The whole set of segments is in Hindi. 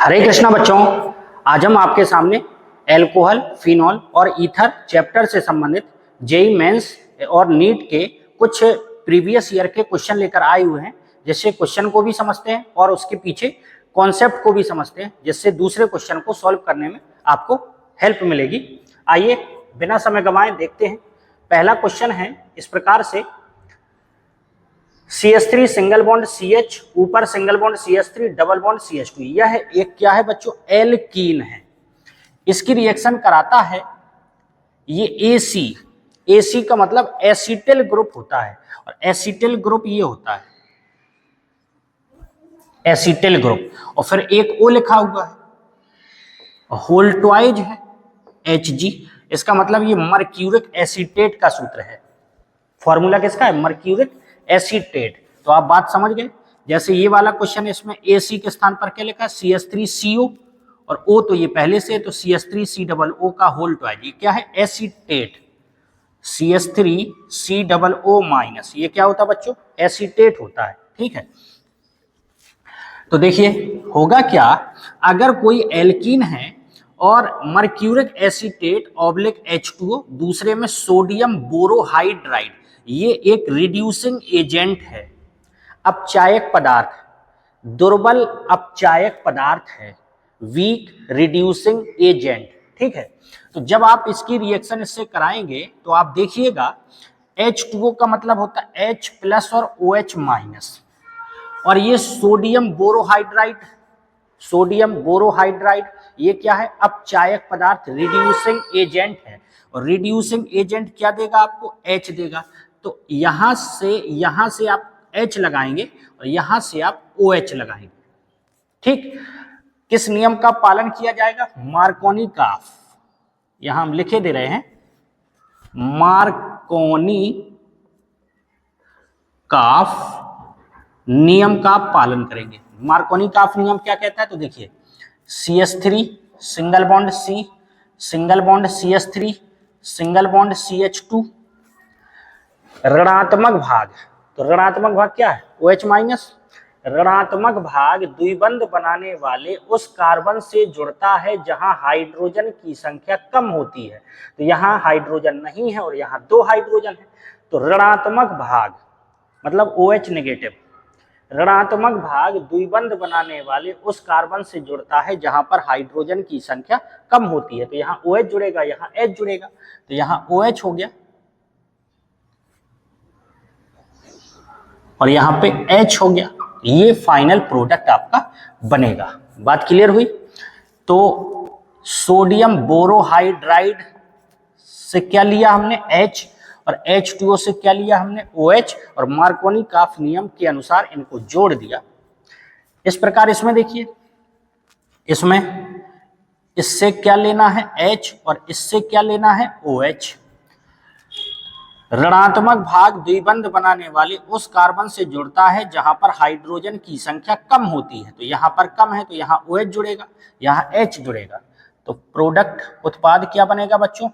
हरे कृष्णा बच्चों, आज हम आपके सामने एल्कोहल, फिनॉल और ईथर चैप्टर से संबंधित जेईई मेंस और नीट के कुछ प्रीवियस ईयर के क्वेश्चन लेकर आए हुए हैं, जिससे क्वेश्चन को भी समझते हैं और उसके पीछे कॉन्सेप्ट को भी समझते हैं, जिससे दूसरे क्वेश्चन को सॉल्व करने में आपको हेल्प मिलेगी। आइए बिना समय गंवाए देखते हैं। पहला क्वेश्चन है इस प्रकार से, CH3 सिंगल बॉन्ड CH, ऊपर single bond CH3 double bond CH2। यह एक क्या है बच्चों? एल्कीन है। इसकी रिएक्शन कराता है ये AC। AC का मतलब एसिटिल ग्रुप होता है, और एसिटिल ग्रुप ये होता है एसिटिल ग्रुप, और फिर एक O लिखा हुआ है, होल्टवाइज है Hg। इसका मतलब ये मर्क्यूरिक एसीटेट का सूत्र है। फॉर्मूला किसका है? Mercuric acetate. तो आप बात समझ गए। जैसे ये वाला क्वेश्चन है, इसमें AC के स्थान पर क्या लिखा है? CH3CO, और O तो ये पहले से है, तो CH3COO का होल ट्वाइज। ये क्या है? एसीटेट। CH3COO माइनस, ये क्या होता है बच्चों? एसीटेट होता है। ठीक है, तो देखिए होगा क्या, अगर कोई एल्कीन है और मर्क्यूरिक एसीटेट ऑब्लिक H2O, दूसरे में सोडियम बोरोहाइड्राइड, ये एक रिड्यूसिंग एजेंट है, अपचायक पदार्थ, दुर्बल अपचायक पदार्थ है, वीक रिड्यूसिंग एजेंट। ठीक है, तो जब आप इसकी रिएक्शन इससे कराएंगे तो आप देखिएगा H2O का मतलब होता है H प्लस और OH माइनस, और ये सोडियम बोरोहाइड्राइड, सोडियम बोरोहाइड्राइड ये क्या है? अपचायक पदार्थ, रिड्यूसिंग एजेंट है, और रिड्यूसिंग एजेंट क्या देगा आपको? H देगा। तो यहां से आप H लगाएंगे और यहां से आप OH लगाएंगे। ठीक, किस नियम का पालन किया जाएगा? मार्कोनी काफ। यहां हम लिखे दे रहे हैं, मार्कोनी काफ नियम का पालन करेंगे। मार्कोनी काफ नियम क्या कहता है? तो देखिए, CH3 single bond C, single bond CH3, single bond CH2, ऋणात्मक भाग, तो ऋणात्मक भाग क्या है? OH minus. ऋणात्मक भाग द्विबंध बनाने वाले उस कार्बन से जुड़ता है जहां हाइड्रोजन की संख्या कम होती है। तो यहां हाइड्रोजन नहीं है और यहां 2 हाइड्रोजन है, तो ऋणात्मक भाग मतलब OH नेगेटिव, ऋणात्मक भाग द्विबंध बनाने वाले उस कार्बन से जुड़ता है जहां पर हाइड्रोजन की संख्या कम होती है। तो यहां OH जुड़ेगा, यहां H जुड़ेगा, तो यहां OH हो गया और यहां पे H हो गया। ये फाइनल प्रोडक्ट आपका बनेगा। बात क्लियर हुई? तो सोडियम बोरोहाइड्राइड से क्या लिया हमने? H, और H2O से क्या लिया हमने? OH, और मार्कोनी काफ नियम के अनुसार इनको जोड़ दिया। इस प्रकार इसमें देखिए, इसमें इससे क्या लेना है? H, और इससे क्या लेना है? OH। ऋणात्मक भाग द्विबंध बनाने वाले उस कार्बन से जुड़ता है जहां पर हाइड्रोजन की संख्या कम होती है। तो यहां पर कम है तो यहां OH जुड़ेगा, यहां H जुड़ेगा, तो प्रोडक्ट उत्पाद क्या बनेगा बच्चों?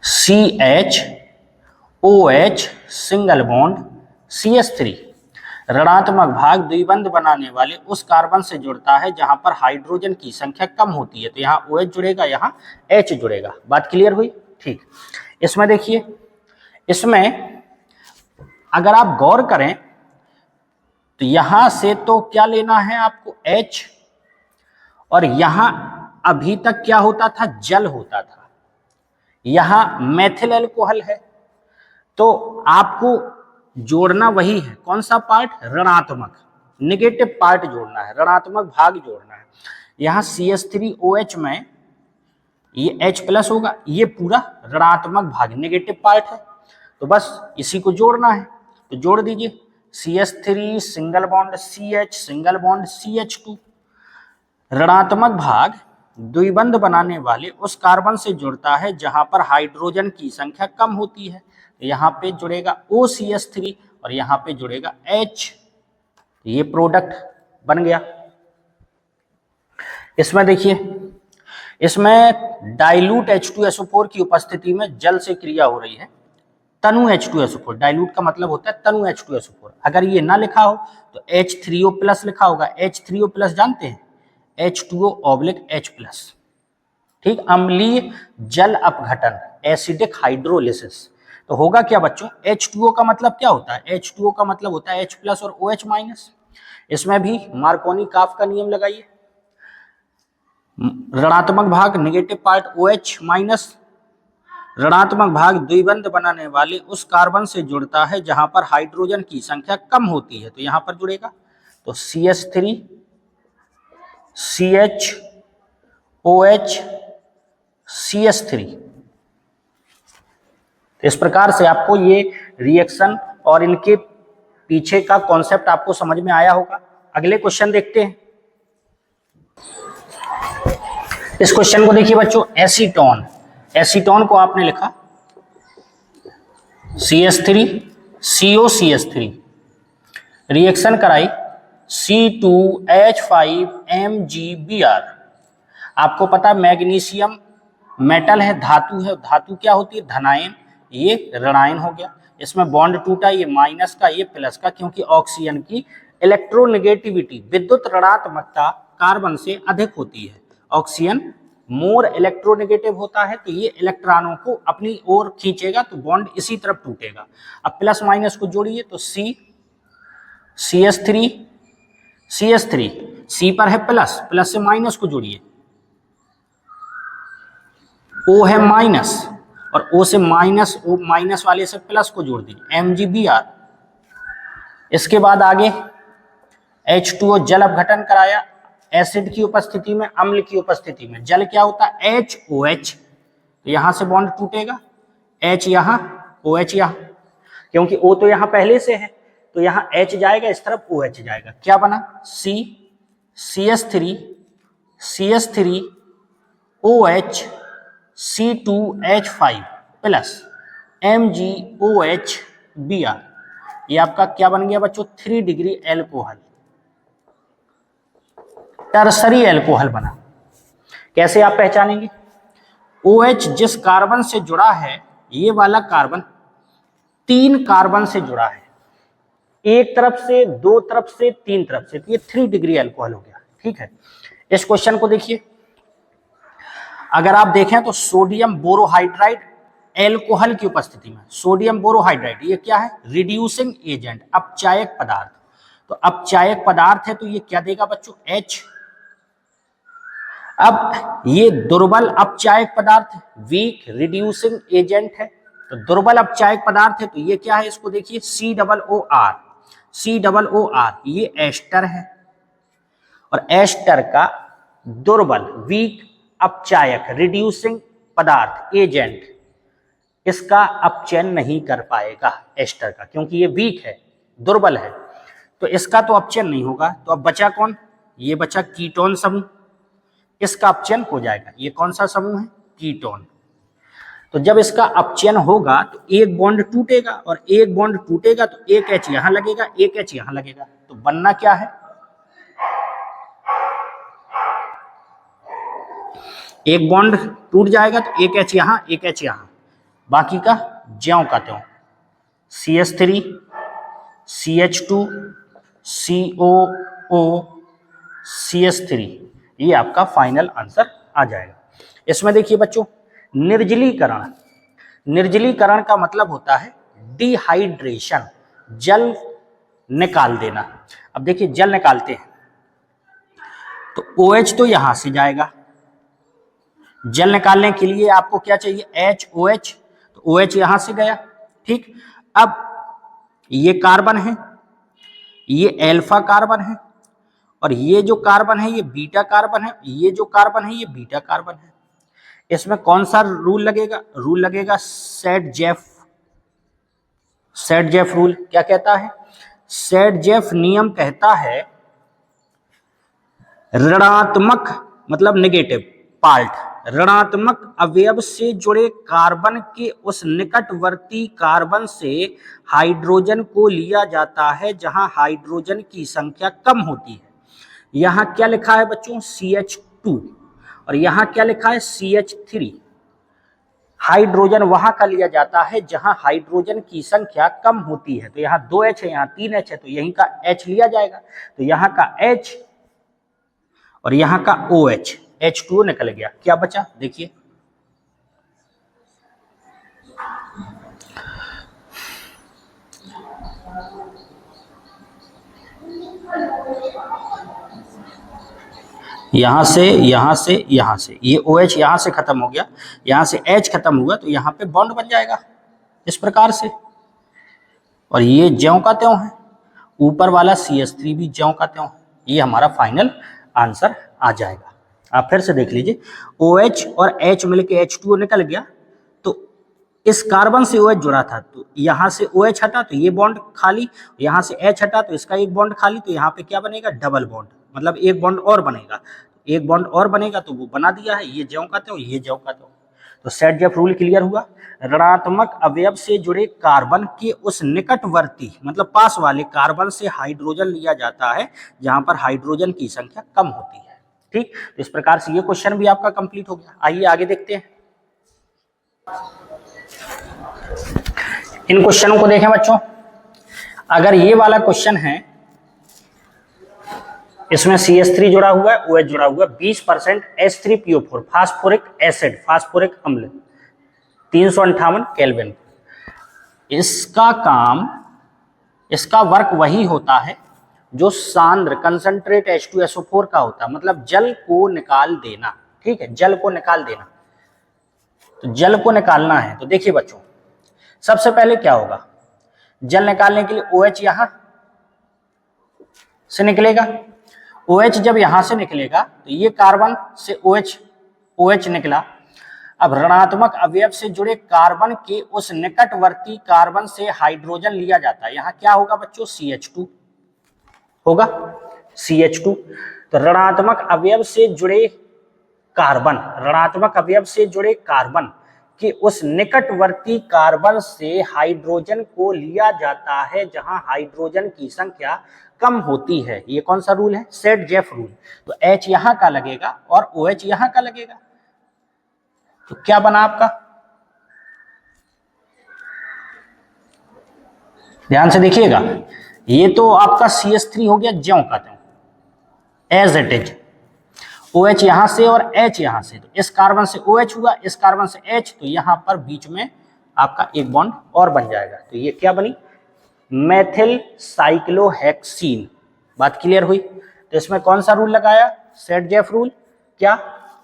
CHOH single bond CH3। ऋणात्मक भाग द्विबंध बनाने वाले उस कार्बन से जुड़ता है जहां पर हाइड्रोजन की संख्या कम होती है। तो यहां OH जुड़ेगा, यहां H जुड़ेगा। बात क्लियर हुई? ठीक, इसमें देखिए, इसमें अगर आप गौर करें तो यहां से तो क्या लेना है आपको? H, और यहां अभी तक क्या होता था? जल होता था। यहां मेथिल अल्कोहल है, तो आपको जोड़ना वही है। कौन सा पार्ट? ऋणात्मक, नेगेटिव पार्ट जोड़ना है, ऋणात्मक भाग जोड़ना है। यहां CH3OH में ये H प्लस होगा, ये पूरा ऋणात्मक भाग, नेगेटिव पार्ट है, तो बस इसी को जोड़ना है। तो जोड़ दीजिए, CH3 single bond CH single bond CH2। ऋणात्मक भाग द्विबंध बनाने वाले उस कार्बन से जुड़ता है जहां पर हाइड्रोजन की संख्या कम होती है। तो यहाँ पे जुड़ेगा OCH3 और यहाँ पे जुड़ेगा H। ये प्रोडक्ट बन गया। इसमें देखिए, इसमें डाइल्यूट H2SO4 की उपस्थिति में जल से क्रिया हो रही है, तनु H2SO4, डाइल्यूट का मतलब होता है तनु H2SO4। अगर ये ना लिखा हो तो H3O प्लस लिखा होगा। H3O प्लस जानते हैं, H2O/H+। ठीक, अम्लीय जल अपघटन, एसिडिक हाइड्रोलिसिस। तो होगा क्या बच्चों, H2O का मतलब क्या होता है, H2O का मतलब होता है H+ और OH-। इसमें भी मार्कोनी काफ का नियम लगाइए, ऋणात्मक भाग नेगेटिव पार्ट OH-, ऋणात्मक भाग द्विबंध बनाने वाले उस कार्बन से जुड़ता है जहां पर हाइड्रोजन की संख्या कम होती है, तो यहां पर जुड़ेगा। तो CH3 CH OH CH3। इस प्रकार से आपको ये रिएक्शन और इनके पीछे का कॉन्सेप्ट आपको समझ में आया होगा। अगले क्वेश्चन देखते हैं। इस क्वेश्चन को देखिए बच्चों, एसीटोन, एसीटोन को आपने लिखा CH3 COCH3, रिएक्शन कराई C2H5MgBr। आपको पता मैग्नीशियम मेटल है, धातु है, धातु क्या होती है, धनायन, ये ऋणायन हो गया। इसमें बॉन्ड टूटा, ये माइनस का, ये प्लस का, क्योंकि ऑक्सीजन की इलेक्ट्रोनेगेटिविटी, विद्युत ऋणात्मकता कार्बन से अधिक होती है। ऑक्सीजन मोर इलेक्ट्रोनेगेटिव होता है, तो ये इलेक्ट्रॉनों को अपनी ओर खींचेगा, तो बॉन्ड इसी तरफ टूटेगा। अब प्लस माइनस को जोड़िए, तो CH3 C पर है प्लस, प्लस से माइनस को जोड़िए, O है माइनस, और O से माइनस, O माइनस वाले से प्लस को जोड़ दीजिए, MgBr। इसके बाद आगे H2O जल अपघटन कराया, एसिड की उपस्थिति में, अम्ल की उपस्थिति में। जल क्या होता है, HOH, तो यहां से बॉन्ड टूटेगा, H यहां, OH यहां, क्योंकि O तो यहां पहले से है, तो यहां H जाएगा, इस तरफ OH जाएगा। क्या बना, CH3 OH C2H5 plus MgOH Br। ये आपका क्या बन गया बच्चों, 3 डिग्री एल्कोहल, टर्सरी एल्कोहल बना। कैसे आप पहचानेंगे, OH जिस कार्बन से जुड़ा है, ये वाला कार्बन 3 कार्बन से जुड़ा है, एक तरफ से, 2 तरफ से, 3 तरफ से, तो ये 3 डिग्री एल्कोहल हो गया। ठीक है, इस क्वेश्चन को देखिए, अगर आप देखें तो सोडियम बोरोहाइड्राइड एल्कोहल की उपस्थिति में, सोडियम बोरोहाइड्राइड ये क्या है, रिड्यूसिंग एजेंट, अपचायक पदार्थ। तो अपचायक पदार्थ है, तो ये क्या देगा बच्चों, H। अब ये दुर्बल अपचायक पदार्थ, वीक रिड्यूसिंग एजेंट है, तो दुर्बल अपचायक पदार्थ है, तो ये क्या है, इसको देखिए COOR, ये एस्टर है, और एस्टर का दुर्बल वीक अपचायक रिड्यूसिंग पदार्थ एजेंट, इसका अपचयन नहीं कर पाएगा एस्टर का, क्योंकि ये वीक है, दुर्बल है, तो इसका तो अपचयन नहीं होगा। तो अब बचा कौन, ये बचा कीटोन समूह, इसका अपचयन हो जाएगा। ये कौन सा समूह है, कीटोन। तो जब इसका अपचयन होगा तो एक बॉन्ड टूटेगा, और एक बॉन्ड टूटेगा तो एक H यहां लगेगा, एक H यहां लगेगा, तो बनना क्या है, एक बॉन्ड टूट जाएगा तो एक H यहां, एक H यहां, बाकी का ज्यों का त्यों, CH3 CH2 COO CH3, ये आपका फाइनल आंसर आ जाएगा। इसमें देखिए बच्चों, निर्जलीकरण, निर्जलीकरण का मतलब होता है डिहाइड्रेशन, जल निकाल देना। अब देखिए जल निकालते हैं तो OH तो यहां से जाएगा, जल निकालने के लिए आपको क्या चाहिए, HOH, तो OH यहां से गया। ठीक, अब ये कार्बन है, ये अल्फा कार्बन है, और ये जो कार्बन है ये बीटा कार्बन है, ये जो कार्बन है ये बीटा कार्बन है। इसमें कौन सा रूल लगेगा, रूल लगेगा सेट-जेफ रूल। क्या कहता है, सेट-जेफ नियम कहता है ऋणात्मक मतलब नेगेटिव पार्ट, ऋणात्मक अवयव से जुड़े कार्बन के उस निकटवर्ती कार्बन से हाइड्रोजन को लिया जाता है जहां हाइड्रोजन की संख्या कम होती है। यहां क्या लिखा है बच्चों, CH2, और यहां क्या लिखा है, CH3। हाइड्रोजन वहां का लिया जाता है जहां हाइड्रोजन की संख्या कम होती है। तो यहाँ 2H है, यहाँ 3H है, तो यहीं का H लिया जाएगा। तो यहाँ का H और यहाँ का OH, H2O निकल गया। क्या बचा देखिए, यहां से यहां से यहां से ये OH यहां से खत्म हो गया, यहां से H खत्म हुआ, तो यहां पे बॉन्ड बन जाएगा इस प्रकार से। और ये ज्यों का त्यों है, ऊपर वाला CH3 भी ज्यों का त्यों है। ये हमारा फाइनल आंसर आ जाएगा। आप फिर से देख लीजिए, OH और H मिलके H2O निकल गया, तो इस कार्बन से OH जुड़ा था, तो यहां से OH हटा तो ये बॉन्ड खाली, यहां से H हटा तो इसका एक बॉन्ड खाली, तो यहाँ पे क्या बनेगा, डबल बॉन्ड, मतलब एक बॉन्ड और बनेगा। एक बॉन्ड और बनेगा तो वो बना दिया है, ये ज्यों का त्यों, ये ज्यों का त्यों। तो सेट-जेफ रूल क्लियर हुआ। ऋणात्मक अवयव से जुड़े कार्बन के उस निकटवर्ती मतलब पास वाले कार्बन से हाइड्रोजन लिया जाता है जहां पर हाइड्रोजन की संख्या कम होती है। ठीक, तो इस प्रकार से ये क्वेश्चन भी आपका कंप्लीट हो गया। आइए आगे देखते हैं। इन क्वेश्चनों को देखें बच्चों। अगर ये वाला क्वेश्चन है, इसमें CH3 जुड़ा हुआ है, OH जुड़ा हुआ है, 20% H3PO4 फास्फोरिक एसिड, फास्फोरिक अम्ल, 358 केल्विन। इसका काम, इसका वर्क वही होता है जो सांद्र कंसंट्रेट H2SO4 का होता है, मतलब जल को निकाल देना। ठीक है, जल को निकाल देना। तो जल को निकालना है तो देखिए बच्चों, सबसे पहले क्या होगा, जल निकालने के लिए OH यहां से निकलेगा। OH जब यहां से निकलेगा तो ये कार्बन से OH निकला। अब ऋणात्मक अवयव से जुड़े कार्बन के उस निकटवर्ती कार्बन से हाइड्रोजन लिया जाता है। यहाँ क्या होगा बच्चों, CH2 होगा, CH2। तो ऋणात्मक अवयव से जुड़े कार्बन, ऋणात्मक अवयव से जुड़े कार्बन कि उस निकटवर्ती कार्बन से हाइड्रोजन को लिया जाता है जहां हाइड्रोजन की संख्या कम होती है। ये कौन सा रूल है, सेट-जेफ रूल। तो H यहां का लगेगा और OH यहां का लगेगा। तो क्या बना आपका, ध्यान से देखिएगा, ये तो आपका CH3 हो गया ज्यों का त्यों, एज इट इज। OH यहां से और H यहां से, तो इस कार्बन से OH हुआ, इस कार्बन से H, तो यहां पर बीच में आपका एक बॉन्ड और बन जाएगा। तो ये क्या बनी, मेथिल साइक्लोहेक्सीन। बात क्लियर हुई। तो इसमें कौन सा रूल लगाया, सेट-जेफ रूल। क्या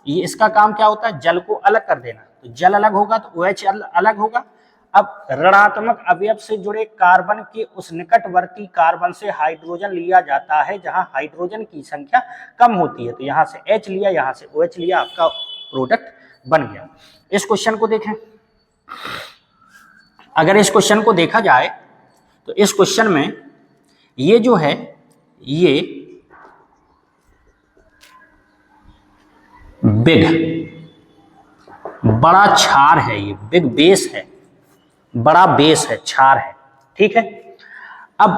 ये, इसका काम क्या होता है, जल को अलग कर देना। तो जल अलग होगा तो OH अलग होगा। अब ऋणात्मक अवयव से जुड़े कार्बन के उस निकटवर्ती कार्बन से हाइड्रोजन लिया जाता है जहां हाइड्रोजन की संख्या कम होती है। तो यहां से H लिया, यहां से OH लिया, आपका प्रोडक्ट बन गया। इस क्वेश्चन को देखें। अगर इस क्वेश्चन को देखा जाए तो इस क्वेश्चन में ये जो है, ये बिग बड़ा क्षार है, ये बिग बेस है, बड़ा बेस है, क्षार है। ठीक है, अब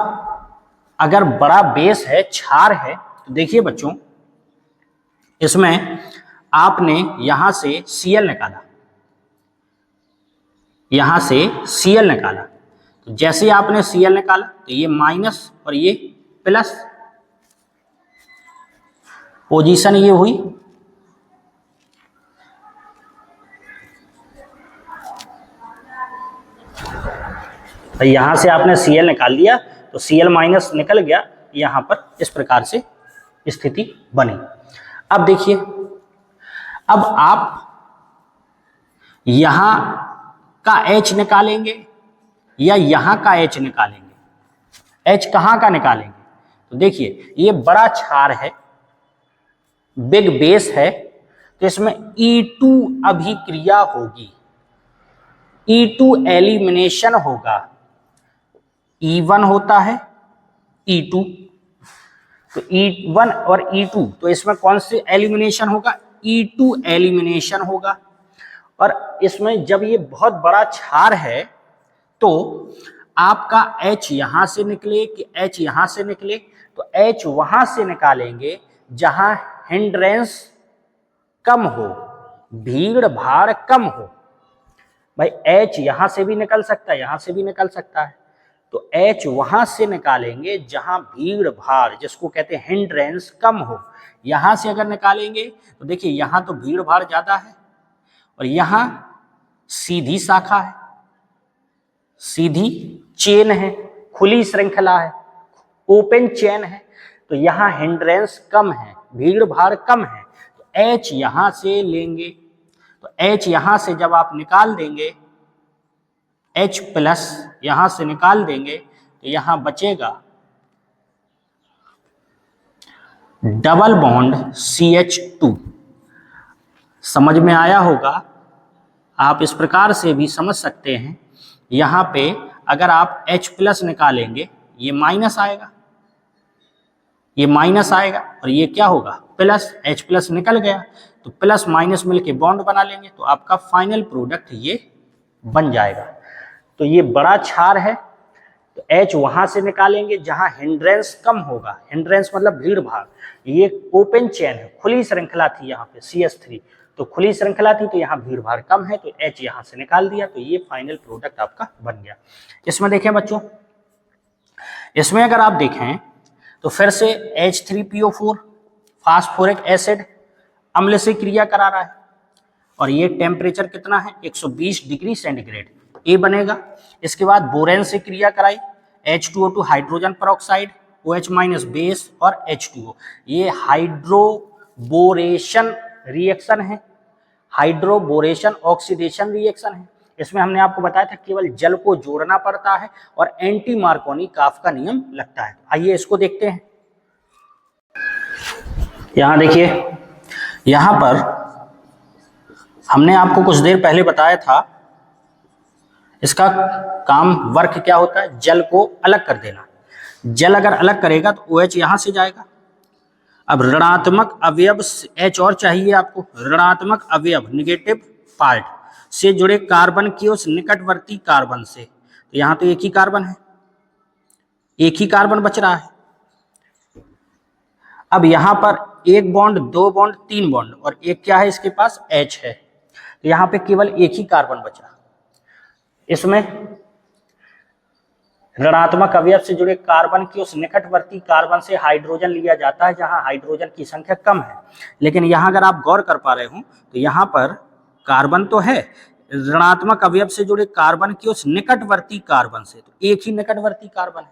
अगर बड़ा बेस है, क्षार है, तो देखिए बच्चों, इसमें आपने यहां से Cl निकाला, यहां से Cl निकाला। तो जैसे आपने Cl निकाला तो ये माइनस और ये प्लस, पोजीशन ये हुई। तो यहां से आपने Cl निकाल दिया तो Cl माइनस निकल गया, यहां पर इस प्रकार से स्थिति बनी। अब देखिए, अब आप यहां का H निकालेंगे या यहां का H निकालेंगे। H कहां का निकालेंगे, तो देखिए ये बड़ा क्षार है, बिग बेस है, तो इसमें E2 अभिक्रिया होगी, E2 एलिमिनेशन होगा। E1 होता है, E2, तो E1 और E2, तो इसमें कौन से एलिमिनेशन होगा, E2 एलिमिनेशन होगा। और इसमें जब ये बहुत बड़ा क्षार है तो आपका H यहां से निकले कि H यहां से निकले, तो H वहां से निकालेंगे जहां हिंड्रेंस कम हो, भीड़ भाड़ कम हो। भाई H यहां से भी निकल सकता है, यहां से भी निकल सकता है, तो H वहां से निकालेंगे जहां भीड़ भाड़, जिसको कहते हैं हिंड्रेंस, कम हो। यहां से अगर निकालेंगे तो देखिए यहां तो भीड़ भाड़ ज्यादा है और यहां सीधी शाखा है, सीधी चेन है, खुली श्रृंखला है, ओपन चेन है, तो यहां हिंड्रेंस कम है, भीड़ भाड़ कम है, तो H यहां से लेंगे, तो H यहां से जब आप निकाल देंगे, H प्लस यहां से निकाल देंगे तो यहां बचेगा डबल बॉन्ड CH2। समझ में आया होगा? आप इस प्रकार से भी समझ सकते हैं, यहां पे अगर आप H प्लस निकालेंगे ये माइनस आएगा, ये माइनस आएगा और ये क्या होगा प्लस, H प्लस निकल गया तो प्लस माइनस मिलके बॉन्ड बना लेंगे, तो आपका फाइनल प्रोडक्ट ये बन जाएगा। तो ये बड़ा क्षार है, तो H वहां से निकालेंगे जहां हिंड्रेंस कम होगा, हिंड्रेंस मतलब भीड़ भाड़, ये ओपन चेन है, खुली श्रृंखला थी यहाँ पे CH3, तो खुली श्रृंखला थी तो यहाँ भीड़ भाड़ कम है, तो H यहां से निकाल दिया, तो ये फाइनल प्रोडक्ट आपका बन गया। इसमें देखें बच्चों, इसमें अगर आप देखें तो फिर से H3PO4 फास्फोरिक एसिड अम्ल से क्रिया करा रहा है और ये टेम्परेचर कितना है 120 डिग्री सेंटीग्रेड, ए बनेगा। इसके बाद बोरेन से क्रिया कराई, H2O2 hydrogen peroxide, OH minus base और H2O, ये हाइड्रोबोरेशन रिएक्शन है, हाइड्रोबोरेशन ऑक्सीडेशन रिएक्शन है। इसमें हमने आपको बताया था केवल जल को जोड़ना पड़ता है और एंटी मार्कोनी काफ का नियम लगता है। आइए इसको देखते हैं। यहां देखिए, यहां पर हमने आपको कुछ देर पहले बताया था इसका काम वर्क क्या होता है, जल को अलग कर देना। जल अगर अलग करेगा तो OH यहां से जाएगा। अब ऋणात्मक अवयव H और चाहिए आपको, ऋणात्मक अवयव निगेटिव पार्ट से जुड़े कार्बन की उस निकटवर्ती कार्बन से, तो यहां तो एक ही कार्बन है, एक ही कार्बन बच रहा है। अब यहां पर एक बॉन्ड, दो बॉन्ड, तीन बॉन्ड और एक क्या है इसके पास H है, तो यहां पे केवल एक ही कार्बन बचा। इसमें ऋणात्मक अवयव से जुड़े कार्बन की उस निकटवर्ती कार्बन से हाइड्रोजन लिया जाता है जहां हाइड्रोजन की संख्या कम है। लेकिन यहां अगर आप गौर कर पा रहे हो तो यहां पर कार्बन तो है, ऋणात्मक अवयव से जुड़े कार्बन की उस निकटवर्ती कार्बन से, तो एक ही निकटवर्ती कार्बन है।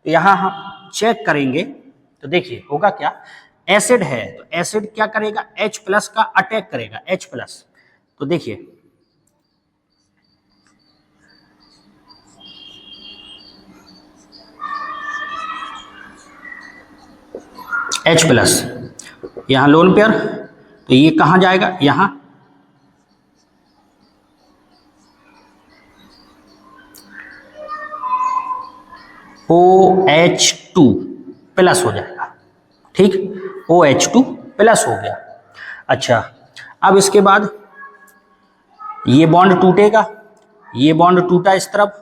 तो यहां हम चेक करेंगे तो देखिए होगा क्या, एसिड है तो एसिड क्या करेगा, H प्लस का अटैक करेगा, H प्लस, तो देखिए H प्लस, यहां लोन पेयर, तो ये कहां जाएगा, यहां OH2 प्लस हो जाएगा, ठीक, OH2 प्लस हो गया। अच्छा, अब इसके बाद ये बॉन्ड टूटेगा, ये बॉन्ड टूटा इस तरफ,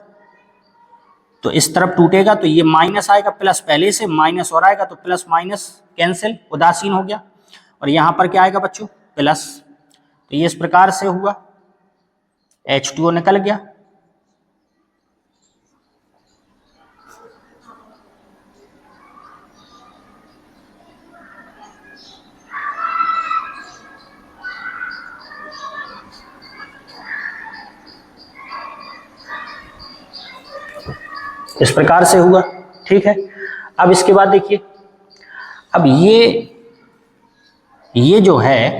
तो इस तरफ टूटेगा तो ये माइनस आएगा, प्लस पहले से माइनस और आएगा तो प्लस माइनस कैंसिल, उदासीन हो गया, और यहां पर क्या आएगा बच्चों, प्लस, तो ये इस प्रकार से हुआ, H2O निकल गया। इस प्रकार से हुआ, ठीक है। अब इसके बाद देखिए, अब ये जो है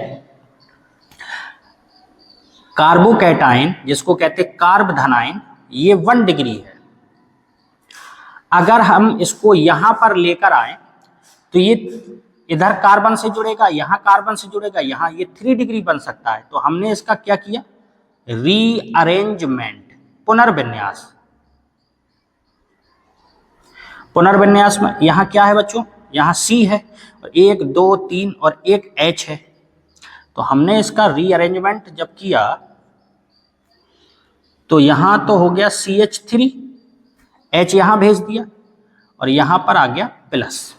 कार्बोकैटायन जिसको कहते हैं कार्ब धनायन, ये 1 डिग्री है। अगर हम इसको यहां पर लेकर आए तो ये इधर कार्बन से जुड़ेगा, यहां कार्बन से जुड़ेगा, यहां ये 3 डिग्री बन सकता है। तो हमने इसका क्या किया, रीअरेंजमेंट, पुनर्विन्यास। पुनर्विन्यास में यहां क्या है बच्चों, यहां C है और 1 2 3 और एक H है, तो हमने इसका रीअरेंजमेंट जब किया तो यहां तो हो गया CH3, H यहां भेज दिया और यहां पर आ गया प्लस,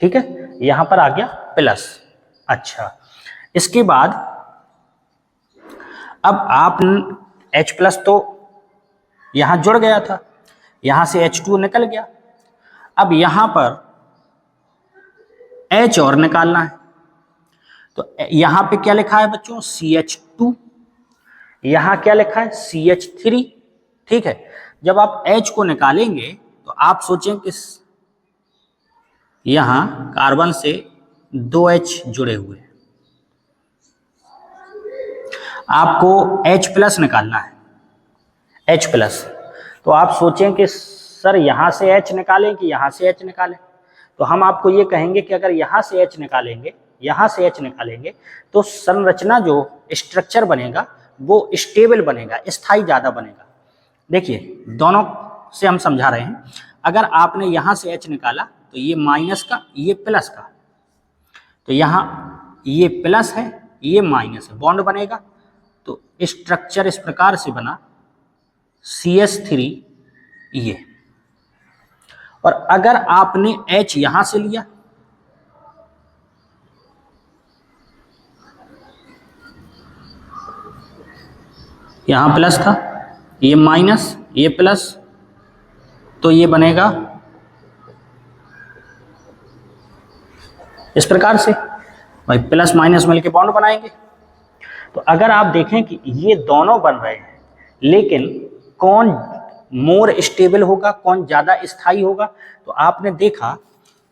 ठीक है, यहां पर आ गया प्लस। अच्छा, इसके बाद अब आप H+ तो यहां जुड़ गया था, यहां से H2 निकल गया। अब यहां पर H और निकालना है, तो यहां पे क्या लिखा है बच्चों, CH2, यहां क्या लिखा है, CH3। ठीक है, जब आप H को निकालेंगे तो आप सोचें कि यहां कार्बन से 2H जुड़े हुए, आपको H+ निकालना है, H+। तो आप सोचें कि सर यहां से H निकालें कि यहां से H निकालें, तो हम आपको ये कहेंगे कि अगर यहां से H निकालेंगे, यहां से H निकालेंगे तो संरचना जो स्ट्रक्चर बनेगा वो स्टेबल बनेगा, स्थायी ज्यादा बनेगा। देखिए दोनों से हम समझा रहे हैं, अगर आपने यहां से H निकाला तो ये माइनस का, ये प्लस का, तो यहां ये प्लस है, ये माइनस है, बॉन्ड बनेगा। तो स्ट्रक्चर इस प्रकार से बना CH3 ये। और अगर आपने H यहां से लिया, यहां प्लस था, ये माइनस, ये प्लस, तो ये बनेगा इस प्रकार से, भाई प्लस माइनस मिलके बॉन्ड बनाएंगे। तो अगर आप देखें कि ये दोनों बन रहे हैं, लेकिन कौन मोर स्टेबल होगा, कौन ज्यादा स्थायी होगा, तो आपने देखा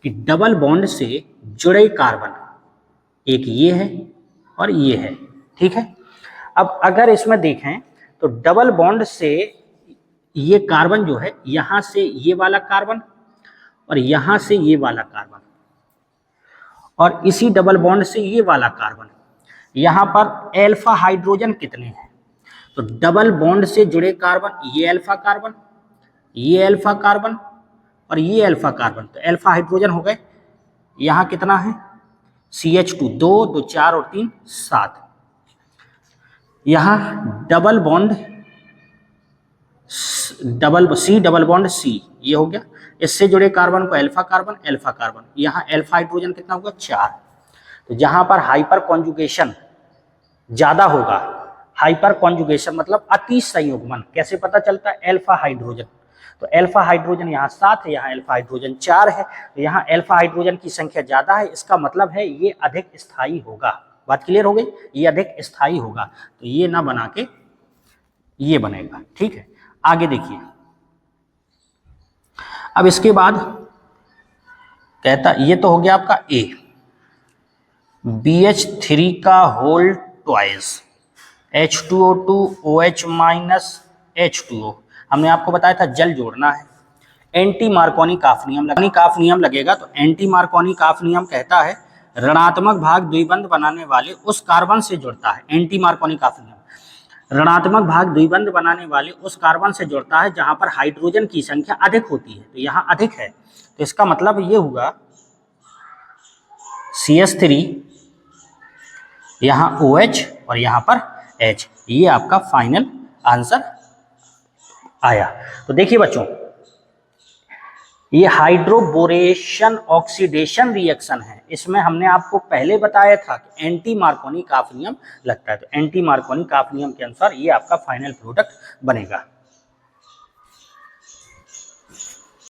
कि डबल बॉन्ड से जुड़े कार्बन, एक ये है और ये है। ठीक है, अब अगर इसमें देखें तो डबल बॉन्ड से ये कार्बन जो है, यहां से ये वाला कार्बन और यहां से ये वाला कार्बन, और इसी डबल बॉन्ड से ये वाला कार्बन, यहां पर अल्फा हाइड्रोजन कितने हैं, तो डबल बॉन्ड से जुड़े कार्बन, ये अल्फा कार्बन, ये अल्फा कार्बन और ये अल्फा कार्बन, तो अल्फा हाइड्रोजन हो गए। यहां कितना है, CH2 2 2 4 और 3 7। यहां double bond double bond C, ये हो गया, इससे जुड़े कार्बन को अल्फा कार्बन, अल्फा कार्बन, यहां अल्फा हाइड्रोजन कितना होगा, 4। तो जहां पर हाइपर कॉन्जुगेशन ज्यादा होगा, हाइपर कॉन्जुगेशन मतलब अति संयुग्मन, कैसे पता चलता है, अल्फा हाइड्रोजन, तो अल्फा हाइड्रोजन यहाँ 7 है, यहाँ अल्फा हाइड्रोजन 4 है, तो यहाँ अल्फा हाइड्रोजन की संख्या ज्यादा है, इसका मतलब है ये अधिक स्थायी होगा। बात क्लियर हो गई, ये अधिक स्थायी होगा, तो ये ना बना के ये बनेगा। ठीक है, आगे देखिए, अब इसके बाद कहता, ये तो हो गया आपका A, BH3 का whole twice, H2O2 OH minus H2O, हमने आपको बताया था जल जोड़ना है, एंटी मार्कोनी काफ नियम लगेगा। तो एंटी मार्कोनी काफ नियम कहता है ऋणात्मक भाग द्विबंध बनाने वाले उस कार्बन से जुड़ता है, एंटी मार्कोनी काफ नियम, ऋणात्मक भाग द्विबंध बनाने वाले उस कार्बन से जुड़ता है जहां पर हाइड्रोजन की संख्या अधिक होती है, तो यहां अधिक है, तो इसका मतलब ये हुआ CH3, यहां OH और यहां पर H, ये आपका फाइनल आंसर आया। तो देखिए बच्चों, ये हाइड्रोबोरेशन ऑक्सीडेशन रिएक्शन है, इसमें हमने आपको पहले बताया था कि एंटी मार्कोनी काफ नियम लगता है, तो एंटी मार्कोनी काफ नियम के अनुसार ये आपका फाइनल प्रोडक्ट बनेगा।